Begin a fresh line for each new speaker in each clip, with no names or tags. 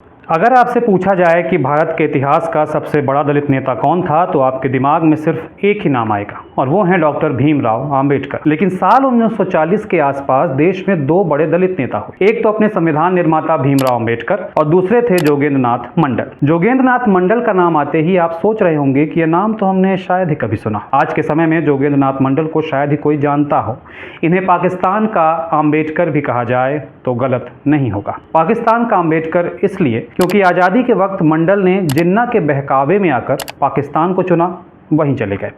अगर आपसे पूछा जाए कि भारत के इतिहास का सबसे बड़ा दलित नेता कौन था तो आपके दिमाग में सिर्फ एक ही नाम आएगा और वो हैं डॉक्टर भीमराव अंबेडकर। लेकिन साल 1940 के आसपास देश में दो बड़े दलित नेता हुए। एक तो अपने संविधान निर्माता भीमराव अंबेडकर और दूसरे थे जोगेंद्र नाथ मंडल। जोगेंद्र नाथ मंडल का नाम आते ही आप सोच रहे होंगे कि यह नाम तो हमने शायद ही कभी सुना। आज के समय में जोगेंद्र नाथ मंडल को शायद ही कोई जानता हो। इन्हें पाकिस्तान का अंबेडकर भी कहा जाए तो गलत नहीं होगा। पाकिस्तान का अंबेडकर इसलिए क्योंकि आज़ादी के वक्त मंडल ने जिन्ना के बहकावे में आकर पाकिस्तान को चुना, वहीं चले गए।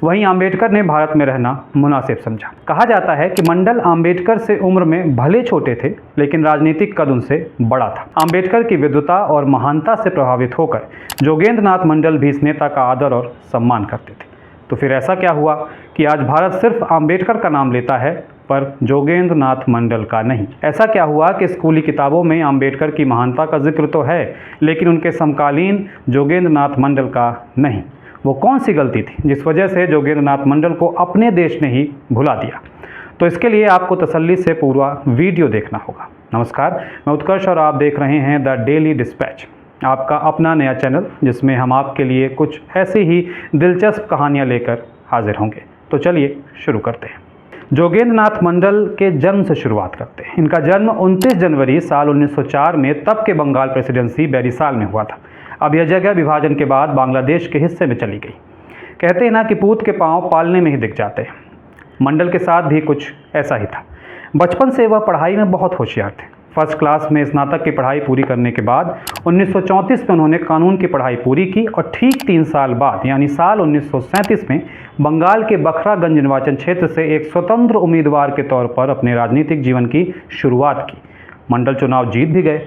वहीं अंबेडकर ने भारत में रहना मुनासिब समझा। कहा जाता है कि मंडल अंबेडकर से उम्र में भले छोटे थे लेकिन राजनीतिक कद उनसे बड़ा था। अंबेडकर की विद्वता और महानता से प्रभावित होकर जोगेंद्र नाथ मंडल भी इस नेता का आदर और सम्मान करते थे। तो फिर ऐसा क्या हुआ कि आज भारत सिर्फ अंबेडकर का नाम लेता है पर जोगेंद्र नाथ मंडल का नहीं? ऐसा क्या हुआ कि स्कूली किताबों में अंबेडकर की महानता का जिक्र तो है लेकिन उनके समकालीन जोगेंद्र नाथ मंडल का नहीं? वो कौन सी गलती थी जिस वजह से जोगेंद्र नाथ मंडल को अपने देश ने ही भुला दिया? तो इसके लिए आपको तसल्ली से पूरा वीडियो देखना होगा। नमस्कार, मैं उत्कर्ष और आप देख रहे हैं द डेली डिस्पैच, आपका अपना नया चैनल जिसमें हम आपके लिए कुछ ऐसी ही दिलचस्प कहानियाँ लेकर हाजिर होंगे। तो चलिए शुरू करते हैं। जोगेंद्र नाथ मंडल के जन्म से शुरुआत करते हैं। इनका जन्म 29 जनवरी साल 1904 में तब के बंगाल प्रेसिडेंसी बैरिसाल में हुआ था। अब यह जगह विभाजन के बाद बांग्लादेश के हिस्से में चली गई। कहते हैं ना कि पूत के पांव पालने में ही दिख जाते हैं। मंडल के साथ भी कुछ ऐसा ही था। बचपन से वह पढ़ाई में बहुत होशियार थे। फर्स्ट क्लास में स्नातक की पढ़ाई पूरी करने के बाद 1934 में उन्होंने कानून की पढ़ाई पूरी की और ठीक 3 साल बाद यानी साल 1937 में बंगाल के बखरागंज निर्वाचन क्षेत्र से एक स्वतंत्र उम्मीदवार के तौर पर अपने राजनीतिक जीवन की शुरुआत की। मंडल चुनाव जीत भी गए।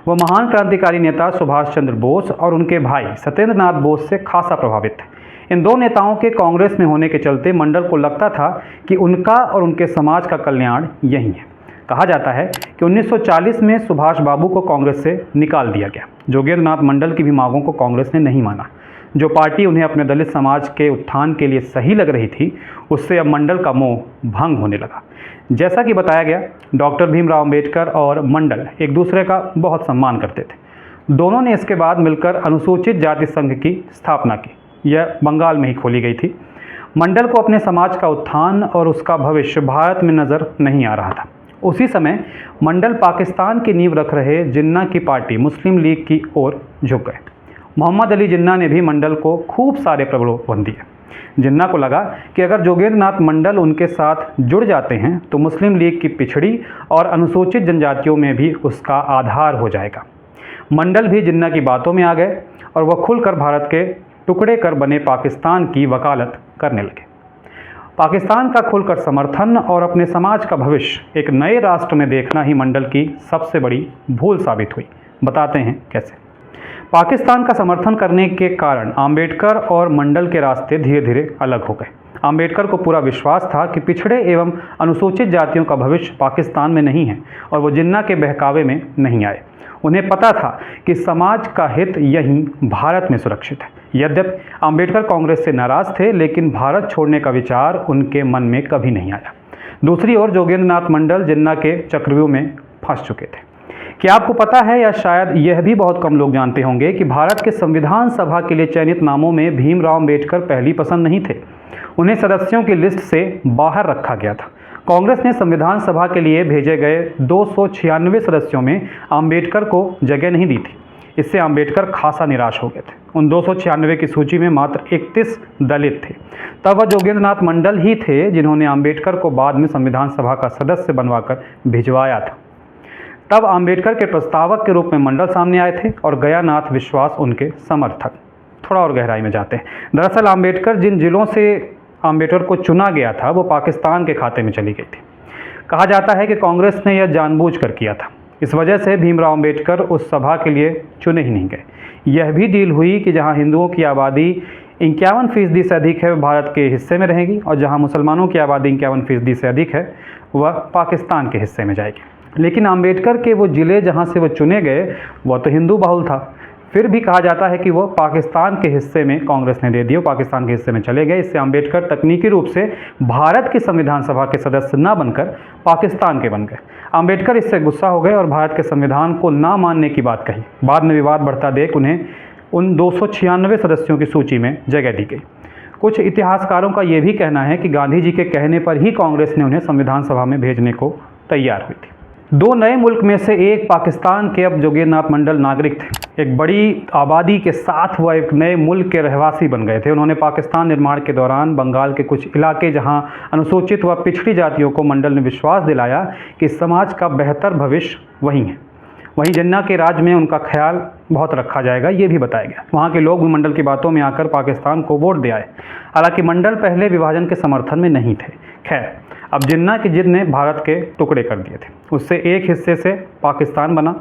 वह महान क्रांतिकारी नेता सुभाष चंद्र बोस और उनके भाई सत्येंद्र नाथ बोस से खासा प्रभावित थे। इन दो नेताओं के कांग्रेस में होने के चलते मंडल को लगता था कि उनका और उनके समाज का कल्याण यही है। कहा जाता है कि 1940 में सुभाष बाबू को कांग्रेस से निकाल दिया गया। जोगेंद्र नाथ मंडल की भी मांगों को कांग्रेस ने नहीं माना। जो पार्टी उन्हें अपने दलित समाज के उत्थान के लिए सही लग रही थी उससे अब मंडल का मोह भंग होने लगा। जैसा कि बताया गया, डॉक्टर भीमराव अंबेडकर और मंडल एक दूसरे का बहुत सम्मान करते थे। दोनों ने इसके बाद मिलकर अनुसूचित जाति संघ की स्थापना की। यह बंगाल में ही खोली गई थी। मंडल को अपने समाज का उत्थान और उसका भविष्य भारत में नज़र नहीं आ रहा था। उसी समय मंडल पाकिस्तान की नींव रख रहे जिन्ना की पार्टी मुस्लिम लीग की ओर झुक गए। मोहम्मद अली जिन्ना ने भी मंडल को खूब सारे प्रलोभन दिए। जिन्ना को लगा कि अगर जोगेंद्र नाथ मंडल उनके साथ जुड़ जाते हैं तो मुस्लिम लीग की पिछड़ी और अनुसूचित जनजातियों में भी उसका आधार हो जाएगा। मंडल भी जिन्ना की बातों में आ गए और वह खुलकर भारत के टुकड़े कर बने पाकिस्तान की वकालत करने लगे। पाकिस्तान का खुलकर समर्थन और अपने समाज का भविष्य एक नए राष्ट्र में देखना ही मंडल की सबसे बड़ी भूल साबित हुई। बताते हैं कैसे। पाकिस्तान का समर्थन करने के कारण अंबेडकर और मंडल के रास्ते धीरे धीरे अलग हो गए। अंबेडकर को पूरा विश्वास था कि पिछड़े एवं अनुसूचित जातियों का भविष्य पाकिस्तान में नहीं है और वो जिन्ना के बहकावे में नहीं आए। उन्हें पता था कि समाज का हित यहीं भारत में सुरक्षित है। यद्यपि अंबेडकर कांग्रेस से नाराज थे लेकिन भारत छोड़ने का विचार उनके मन में कभी नहीं आया। दूसरी ओर जोगेंद्र नाथ मंडल जिन्ना के चक्रव्यूह में फंस चुके थे। क्या आपको पता है या शायद यह भी बहुत कम लोग जानते होंगे कि भारत के संविधान सभा के लिए चयनित नामों में भीमराव अंबेडकर पहली पसंद नहीं थे। उन्हें सदस्यों की लिस्ट से बाहर रखा गया था। कांग्रेस ने संविधान सभा के लिए भेजे गए 296 सदस्यों में अंबेडकर को जगह नहीं दी थी। इससे अंबेडकर खासा निराश हो गए थे। उन 296 की सूची में मात्र 31 दलित थे। तब वह जोगेंद्र नाथ मंडल ही थे जिन्होंने अंबेडकर को बाद में संविधान सभा का सदस्य बनवाकर भिजवाया था। तब अंबेडकर के प्रस्तावक के रूप में मंडल सामने आए थे और गयानाथ विश्वास उनके समर्थक। थोड़ा और गहराई में जाते हैं। दरअसल अंबेडकर जिन जिलों से अंबेडकर को चुना गया था वो पाकिस्तान के खाते में चली गई थी। कहा जाता है कि कांग्रेस ने यह जानबूझकर किया था। इस वजह से भीमराव अंबेडकर उस सभा के लिए चुने ही नहीं गए। यह भी डील हुई कि जहां हिंदुओं की आबादी 51% से अधिक है वह भारत के हिस्से में रहेगी और जहां मुसलमानों की आबादी 51% से अधिक है वह पाकिस्तान के हिस्से में जाएगी। लेकिन अंबेडकर के वो ज़िले जहाँ से वो चुने गए वह तो हिंदू बहुल था। फिर भी कहा जाता है कि वो पाकिस्तान के हिस्से में कांग्रेस ने दे दिए, पाकिस्तान के हिस्से में चले गए। इससे अम्बेडकर तकनीकी रूप से भारत की संविधान सभा के सदस्य न बनकर पाकिस्तान के बन गए। अम्बेडकर इससे गुस्सा हो गए और भारत के संविधान को ना मानने की बात कही। बाद में विवाद बढ़ता देख उन्हें उन 296 सदस्यों की सूची में जगह दी गई। कुछ इतिहासकारों का ये भी कहना है कि गांधी जी के कहने पर ही कांग्रेस ने उन्हें संविधान सभा में भेजने को तैयार हुई थी। दो नए मुल्क में से एक पाकिस्तान के अब जोगेंद्र मंडल नागरिक थे। एक बड़ी आबादी के साथ वह एक नए मुल्क के रहवासी बन गए थे। उन्होंने पाकिस्तान निर्माण के दौरान बंगाल के कुछ इलाके जहां अनुसूचित व पिछड़ी जातियों को मंडल ने विश्वास दिलाया कि समाज का बेहतर भविष्य वहीं है। वहीं जिन्ना के राज में उनका ख्याल बहुत रखा जाएगा, ये भी बताया गया। वहाँ के लोग भी मंडल की बातों में आकर पाकिस्तान को वोट दे आए। हालांकि मंडल पहले विभाजन के समर्थन में नहीं थे। खैर, अब जिन्ना की जिद ने भारत के टुकड़े कर दिए थे। उससे एक हिस्से से पाकिस्तान बना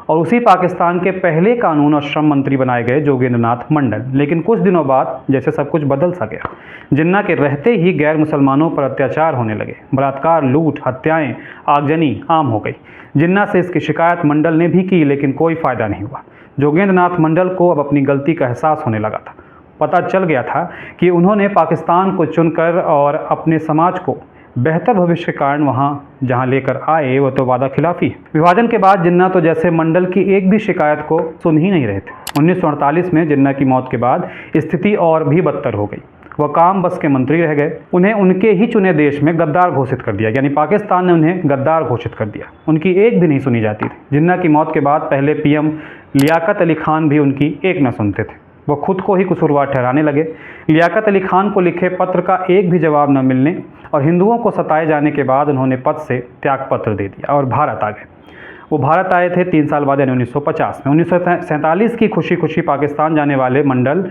और उसी पाकिस्तान के पहले कानून और श्रम मंत्री बनाए गए जोगेंद्र नाथ मंडल। लेकिन कुछ दिनों बाद जैसे सब कुछ बदल सा गया। जिन्ना के रहते ही गैर मुसलमानों पर अत्याचार होने लगे। बलात्कार, लूट, हत्याएं, आगजनी आम हो गई। जिन्ना से इसकी शिकायत मंडल ने भी की, लेकिन कोई फ़ायदा नहीं हुआ। जोगेंद्र नाथ मंडल को अब अपनी गलती का एहसास होने लगा था। पता चल गया था कि उन्होंने पाकिस्तान को चुनकर और अपने समाज को बेहतर भविष्य के कारण वहाँ जहाँ लेकर आए वो तो वादा खिलाफी है। विभाजन के बाद जिन्ना तो जैसे मंडल की एक भी शिकायत को सुन ही नहीं रहे थे। 1948 में जिन्ना की मौत के बाद स्थिति और भी बदतर हो गई। वह काम बस के मंत्री रह गए। उन्हें उनके ही चुने देश में गद्दार घोषित कर दिया, यानी पाकिस्तान ने उन्हें गद्दार घोषित कर दिया। उनकी एक भी नहीं सुनी जाती थी। जिन्ना की मौत के बाद पहले पीएम लियाकत अली खान भी उनकी एक न सुनते थे। वो खुद को ही कसूरवार ठहराने लगे। लियाकत अली खान को लिखे पत्र का एक भी जवाब न मिलने और हिंदुओं को सताए जाने के बाद उन्होंने पद से त्यागपत्र दे दिया और भारत आ गए। वो भारत आए थे 3 साल बाद, यानी 1950 में। 1947 की खुशी खुशी पाकिस्तान जाने वाले मंडल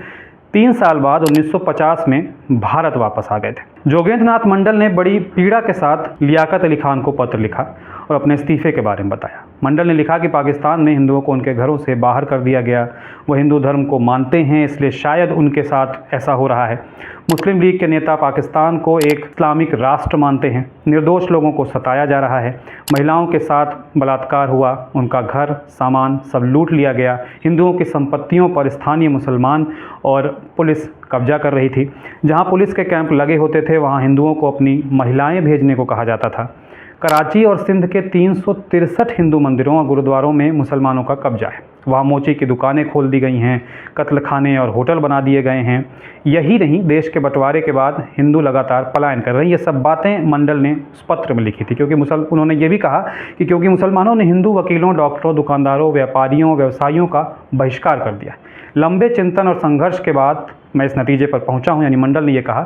3 साल बाद 1950 में भारत वापस आ गए थे। जोगेंद्र नाथ मंडल ने बड़ी पीड़ा के साथ लियाकत अली खान को पत्र लिखा और अपने इस्तीफे के बारे में बताया। मंडल ने लिखा कि पाकिस्तान में हिंदुओं को उनके घरों से बाहर कर दिया गया। वह हिंदू धर्म को मानते हैं, इसलिए शायद उनके साथ ऐसा हो रहा है। मुस्लिम लीग के नेता पाकिस्तान को एक इस्लामिक राष्ट्र मानते हैं। निर्दोष लोगों को सताया जा रहा है। महिलाओं के साथ बलात्कार हुआ, उनका घर सामान सब लूट लिया गया। हिंदुओं की संपत्तियों पर स्थानीय मुसलमान और पुलिस कब्जा कर रही थी। जहां पुलिस के कैंप लगे होते थे वहां हिंदुओं को अपनी महिलाएं भेजने को कहा जाता था। कराची और सिंध के 363 हिंदू मंदिरों और गुरुद्वारों में मुसलमानों का कब्जा है। वहाँ मोची की दुकानें खोल दी गई हैं, कत्ल खाने और होटल बना दिए गए हैं। यही नहीं, देश के बंटवारे के बाद हिंदू लगातार पलायन कर रहे हैं। ये सब बातें मंडल ने उस पत्र में लिखी थी, क्योंकि उन्होंने ये भी कहा कि क्योंकि मुसलमानों ने हिंदू वकीलों, डॉक्टरों, दुकानदारों, व्यापारियों, व्यवसायियों का बहिष्कार कर दिया। लंबे चिंतन और संघर्ष के बाद मैं इस नतीजे पर पहुंचा हूं, यानी मंडल ने यह कहा,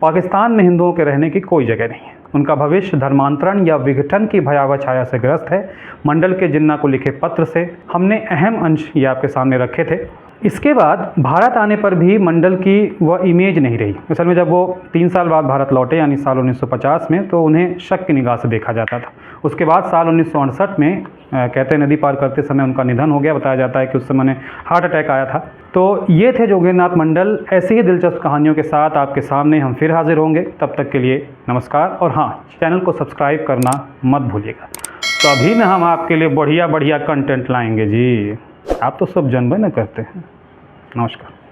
पाकिस्तान में हिंदुओं के रहने की कोई जगह नहीं है। उनका भविष्य धर्मांतरण या विघटन की भयावह छाया से ग्रस्त है। मंडल के जिन्ना को लिखे पत्र से हमने अहम अंश ये आपके सामने रखे थे। इसके बाद भारत आने पर भी मंडल की वह इमेज नहीं रही। असल में जब वो 3 साल बाद भारत लौटे, यानी साल 1950 में, तो उन्हें शक की निगाह से देखा जाता था। उसके बाद साल 1968 में कहते नदी पार करते समय उनका निधन हो गया। बताया जाता है कि उस समय उन्हें हार्ट अटैक आया था। तो ये थे जोगेंद्र नाथ मंडल। ऐसे ही दिलचस्प कहानियों के साथ आपके सामने हम फिर हाजिर होंगे। तब तक के लिए नमस्कार। और हाँ, चैनल को सब्सक्राइब करना मत भूलिएगा। तो अभी ना हम आपके लिए बढ़िया बढ़िया कंटेंट लाएंगे जी। आप तो सब जानबे न करते हैं। नमस्कार।